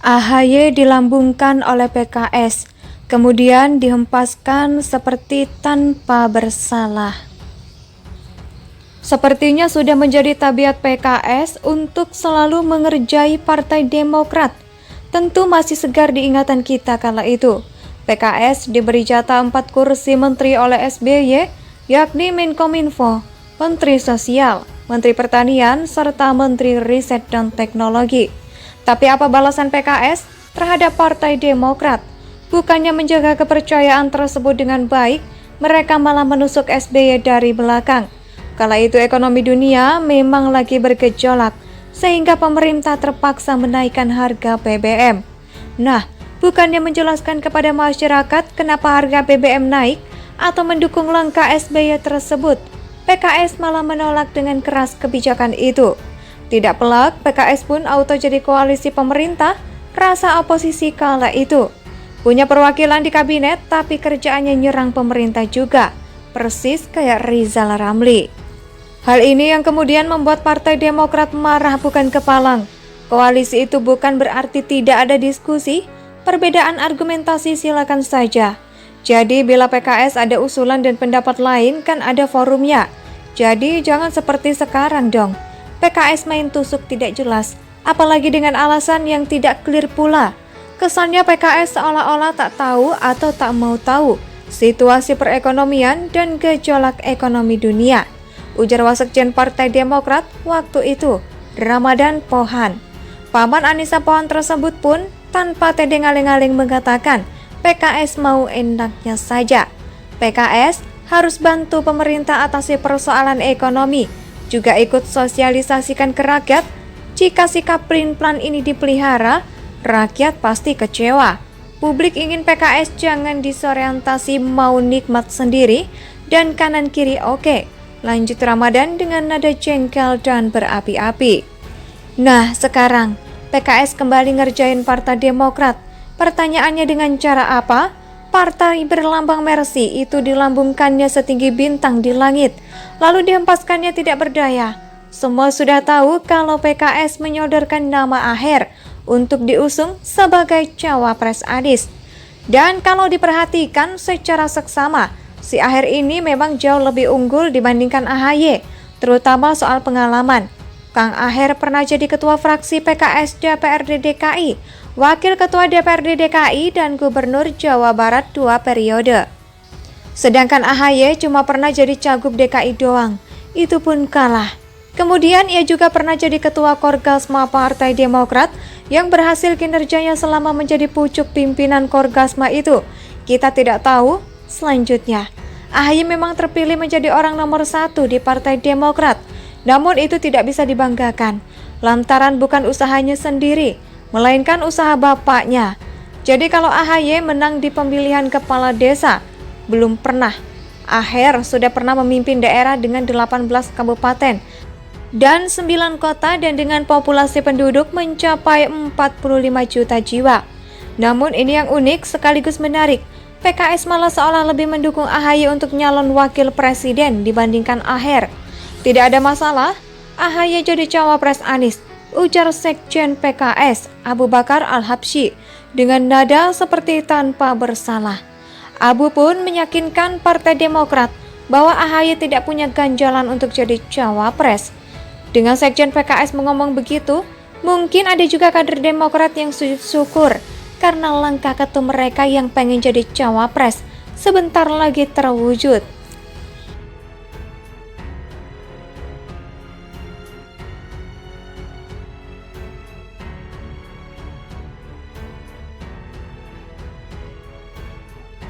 AHY dilambungkan oleh PKS, kemudian dihempaskan seperti tanpa bersalah. Sepertinya sudah menjadi tabiat PKS untuk selalu mengerjai Partai Demokrat. Tentu masih segar di ingatan kita kala itu. PKS diberi jatah 4 kursi menteri oleh SBY, yakni Menkominfo, Menteri Sosial, Menteri Pertanian, serta Menteri Riset dan Teknologi. Tapi apa balasan PKS terhadap Partai Demokrat? Bukannya menjaga kepercayaan tersebut dengan baik, mereka malah menusuk SBY dari belakang. Kala itu ekonomi dunia memang lagi bergejolak, sehingga pemerintah terpaksa menaikkan harga BBM. Nah, bukannya menjelaskan kepada masyarakat kenapa harga BBM naik atau mendukung langkah SBY tersebut, PKS malah menolak dengan keras kebijakan itu. Tidak pelak, PKS pun auto jadi koalisi pemerintah, rasa oposisi kala itu. Punya perwakilan di kabinet, tapi kerjaannya nyerang pemerintah juga, persis kayak Rizal Ramli. Hal ini yang kemudian membuat Partai Demokrat marah bukan kepalang. Koalisi itu bukan berarti tidak ada diskusi, perbedaan argumentasi silakan saja. Jadi bila PKS ada usulan dan pendapat lain kan ada forumnya. Jadi jangan seperti sekarang dong. PKS main tusuk tidak jelas, apalagi dengan alasan yang tidak clear pula. Kesannya PKS seolah-olah tak tahu atau tak mau tahu situasi perekonomian dan gejolak ekonomi dunia. Ujar Wasekjen Partai Demokrat waktu itu, Ramadan Pohan. Paman Anissa Pohan tersebut pun tanpa tedeng-aling-aling mengatakan PKS mau enaknya saja. PKS harus bantu pemerintah atasi persoalan ekonomi, juga ikut sosialisasikan ke rakyat. Jika sikap plan ini dipelihara, rakyat pasti kecewa. Publik ingin PKS jangan disorientasi mau nikmat sendiri dan kanan kiri oke. Lanjut Ramadan dengan nada jengkel dan berapi-api. Nah, sekarang PKS kembali ngerjain Partai Demokrat. Pertanyaannya dengan cara apa? Partai berlambang Mercy itu dilambungkannya setinggi bintang di langit, lalu dihempaskannya tidak berdaya. Semua sudah tahu kalau PKS menyodorkan nama AHR untuk diusung sebagai cawapres Anies. Dan kalau diperhatikan secara seksama, si AHR ini memang jauh lebih unggul dibandingkan AHY, terutama soal pengalaman. Kang AHR pernah jadi ketua fraksi PKS DPRD DKI, wakil ketua DPRD DKI, dan gubernur Jawa Barat 2 periode. Sedangkan AHY cuma pernah jadi cagup DKI doang, itu pun kalah. Kemudian ia juga pernah jadi ketua Korgasma Partai Demokrat yang berhasil kinerjanya selama menjadi pucuk pimpinan Korgasma itu. Kita tidak tahu selanjutnya. AHY memang terpilih menjadi orang nomor 1 di Partai Demokrat, namun itu tidak bisa dibanggakan, lantaran bukan usahanya sendiri, melainkan usaha bapaknya. Jadi kalau AHY menang di pemilihan kepala desa, belum pernah. AHR sudah pernah memimpin daerah dengan 18 kabupaten dan 9 kota dan dengan populasi penduduk mencapai 45 juta jiwa. Namun ini yang unik sekaligus menarik, PKS malah seolah lebih mendukung AHY untuk nyalon wakil presiden dibandingkan AHR. Tidak ada masalah, AHY jadi cawapres Anies, ujar Sekjen PKS Abu Bakar Al-Habsyi dengan nada seperti tanpa bersalah. Abu pun meyakinkan Partai Demokrat bahwa AHY tidak punya ganjalan untuk jadi cawapres. Dengan Sekjen PKS mengomong begitu, mungkin ada juga kader Demokrat yang sujud syukur karena langkah ketum mereka yang pengen jadi cawapres sebentar lagi terwujud.